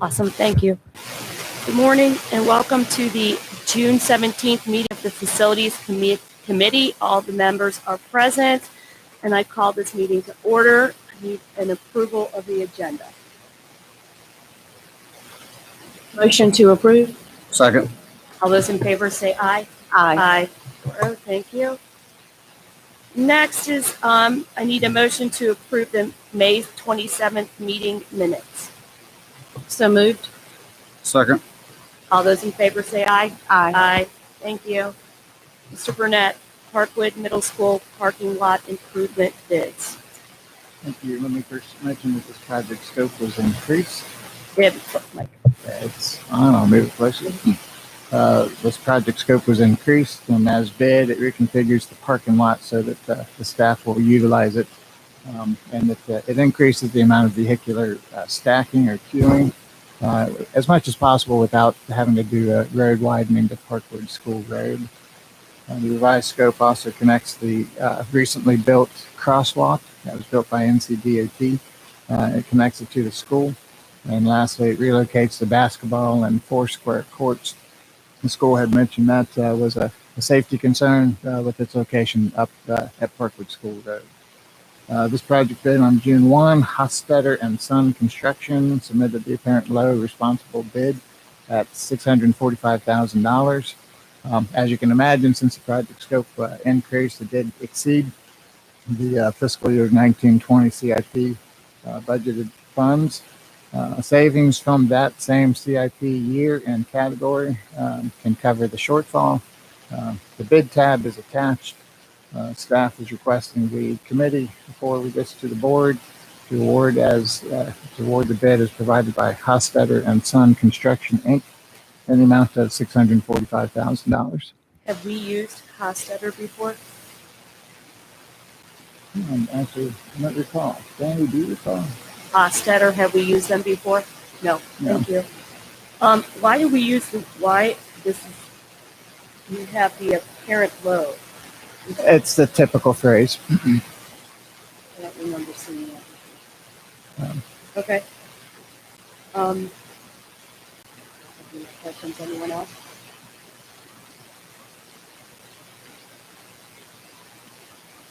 Awesome, thank you. Good morning and welcome to the June 17th meeting of the Facilities Committee. All the members are present and I call this meeting to order. I need an approval of the agenda. Motion to approve. Second. All those in favor say aye. Aye. Aye. Thank you. Next is I need a motion to approve the May 27th meeting minutes. So moved. Second. All those in favor say aye. Aye. Aye. Thank you. Mr. Burnett, Parkwood Middle School parking lot improvement bids. Thank you. Let me first mention that this project scope was increased. Mike. It's, I don't know, maybe closer. This project scope was increased, and as bid, it reconfigures the parking lot so that the staff will utilize it, and that it increases the amount of vehicular stacking or queuing as much as possible without having to do a road widening to Parkwood School Road. The revised scope also connects the recently built crosswalk that was built by NCDOT. It connects it to the school. And lastly, it relocates the basketball and 4 square courts. The school had mentioned that was a safety concern with its location up at Parkwood School Road. This project bid on June 1, Hostetter and Son Construction submitted the apparent low responsible bid at $645,000. As you can imagine, since the project scope increased, it did exceed the fiscal year 1920 CIP budgeted funds. Savings from that same CIP year and category can cover the shortfall. The bid tab is attached. Staff is requesting the committee forward this to the board to award the bid as provided by Hostetter and Son Construction Inc. in the amount of $645,000. Have we used Hostetter before? Actually, I don't recall. Danny, do you recall? Hostetter, have we used them before? No. Thank you. Why do we use you have the apparent low? It's the typical phrase. I don't remember seeing that. Okay. Any questions, anyone else?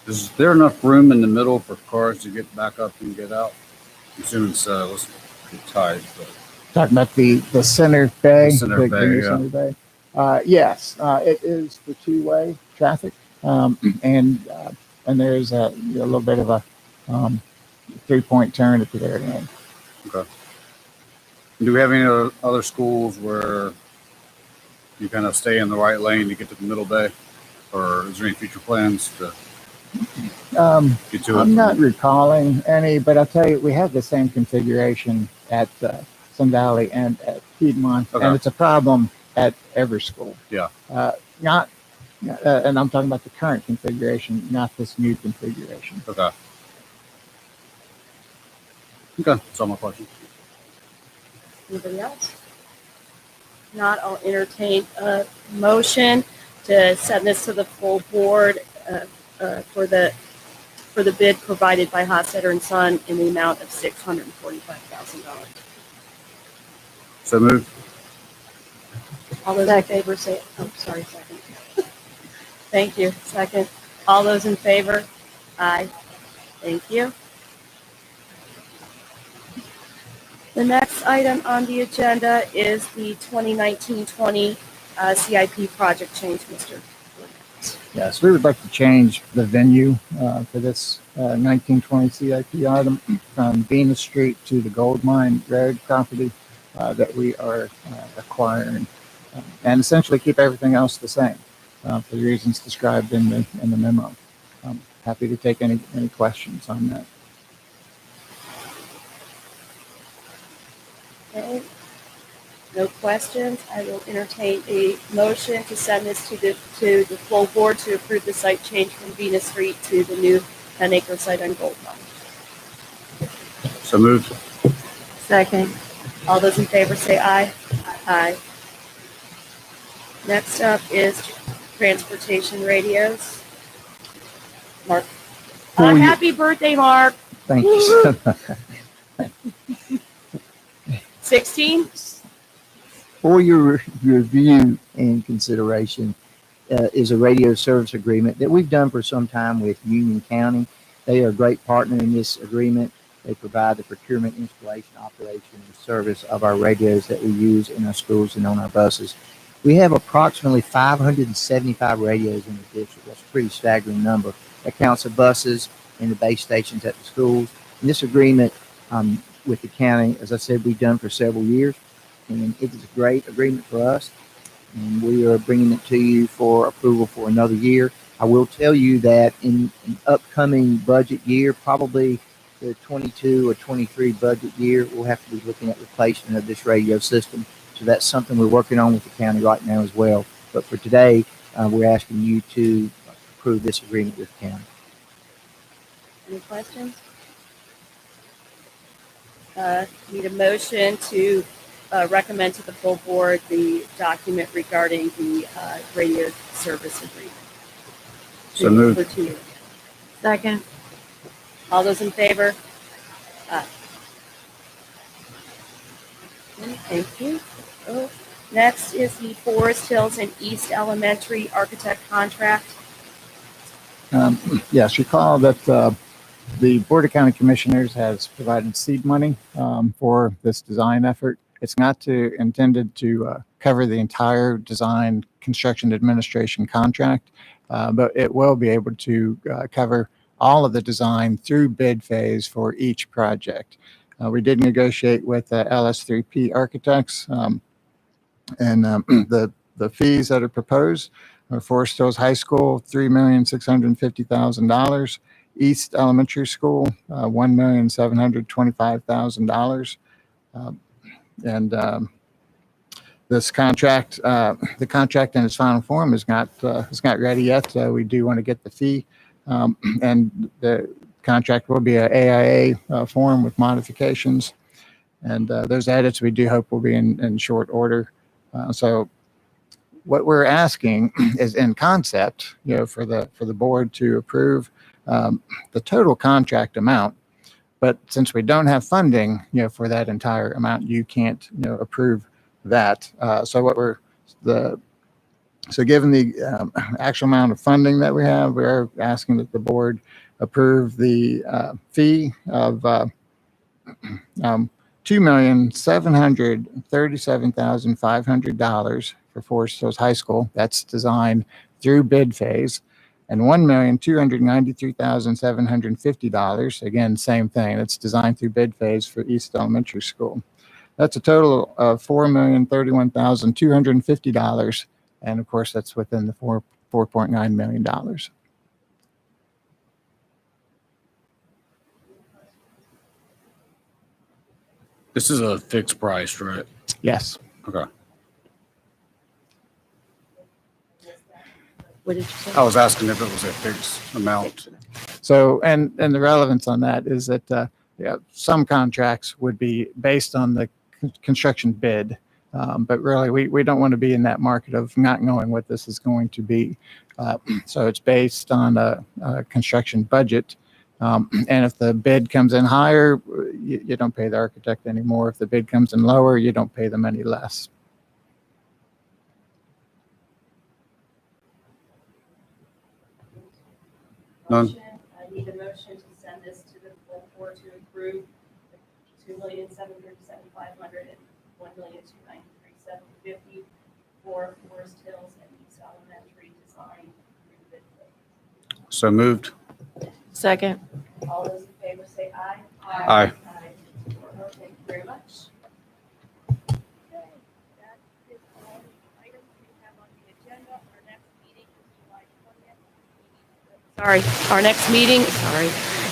Is there enough room in the middle for cars to get back up and get out? I'm assuming so. Let's get tight. But Talking about the center bay. The center bay, new yeah. Center bay. Yes, it is the two-way traffic, and there's a little bit of a 3-point turn at the very end. okay. Do we have any other schools where you kind of stay in the right lane to get to the middle bay, or is there any future plans to get to it? I'm not recalling any, but I'll tell you, we have the same configuration at Sun Valley and at Piedmont, Okay. and it's a problem at every school. Yeah. And I'm talking about the current configuration, not this new configuration. Okay. Okay. That's all my questions. Anybody else? Not, I'll entertain a motion to send this to the full board for the bid provided by Hostetter and Son in the amount of $645,000. So moved. All those in favor say, oh, sorry, second. Thank you. Second. All those in favor? Aye. Thank you. The next item on the agenda is the 2019-20 CIP project change, Mr. Yes, we would like to change the venue for this 1920 CIP item from Venus Street to the Gold Mine Road property that we are acquiring, and essentially keep everything else the same for the reasons described in the memo. I'm happy to take any questions on that. Okay. No questions. I will entertain a motion to send this to the full board to approve the site change from Venus Street to the new 10-acre site on Gold Mine. So moved. Second. All those in favor say aye. Aye. Next up is transportation radios. Mark. Happy birthday, Mark. Thank you. 16? For your review and consideration is a radio service agreement that we've done for some time with Union County. They are a great partner in this agreement. They provide the procurement, installation, operation, and service of our radios that we use in our schools and on our buses. We have approximately 575 radios in the district. That's a pretty staggering number. That counts the buses and the base stations at the schools. And this agreement with the county, as I said, we've done for several years. And it is a great agreement for us. And we are bringing it to you for approval for another year. I will tell you that in an upcoming budget year, probably the 22 or 23 budget year, we'll have to be looking at replacement of this radio system. So that's something we're working on with the county right now as well. But for today, we're asking you to approve this agreement with the county. Any questions? Need a motion to recommend to the full board the document regarding the radio service agreement. So moved. For 2 years. Second. All those in favor? Aye. Thank you. Oh, next is the Forest Hills and East Elementary architect contract. Yes, recall that the Board of County Commissioners has provided seed money for this design effort. It's not intended to cover the entire design construction administration contract, but it will be able to cover all of the design through bid phase for each project. We did negotiate with LS3P Architects, and the fees that are proposed are Forest Hills High School, $3,650,000. East Elementary School, $1,725,000. This contract, the contract in its final form is not ready yet. We do want to get the fee, and the contract will be a AIA form with modifications, and those edits we do hope will be in short order. So what we're asking is in concept, for the board to approve the total contract amount. But since we don't have funding, for that entire amount, you can't, approve that. So given the actual amount of funding that we have, we're asking that the board approve the fee of $2,737,500 for Forest Hills High School. That's designed through bid phase. And $1,293,750. Again, same thing. It's designed through bid phase for East Elementary School. That's a total of $4,031,250. And of course, that's within the $4.9 million. This is a fixed price, right? Yes. Okay. What did you say? I was asking if it was a fixed amount. So, and the relevance on that is that some contracts would be based on the construction bid, but really we don't want to be in that market of not knowing what this is going to be. So it's based on a construction budget, and if the bid comes in higher, you don't pay the architect anymore. If the bid comes in lower, you don't pay them any less. None. I need a motion to send this to the full board to approve $2,707,500 and $1,293,750 for Forest Hills and East Elementary design. So moved. Second. All those in favor say aye. Aye. Thank you very much. Okay, that is all the items we have on the agenda. Our next meeting is July 20th. Sorry, our next meeting,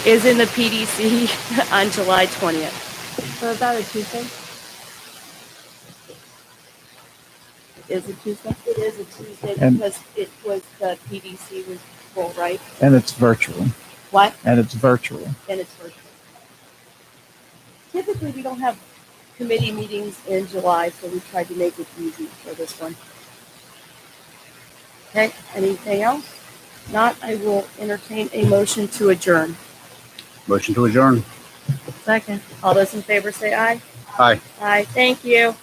is in the PDC on July 20th. So is that a Tuesday? Is it Tuesday? It is a Tuesday And- because it was, the PDC was full, right? And it's virtual. What? And it's virtual. And it's virtual. Typically, we don't have committee meetings in July, so we tried to make it easy for this one. Okay, anything else? Not, I will entertain a motion to adjourn. Motion to adjourn. Second. All those in favor say aye. Aye. Aye, thank you.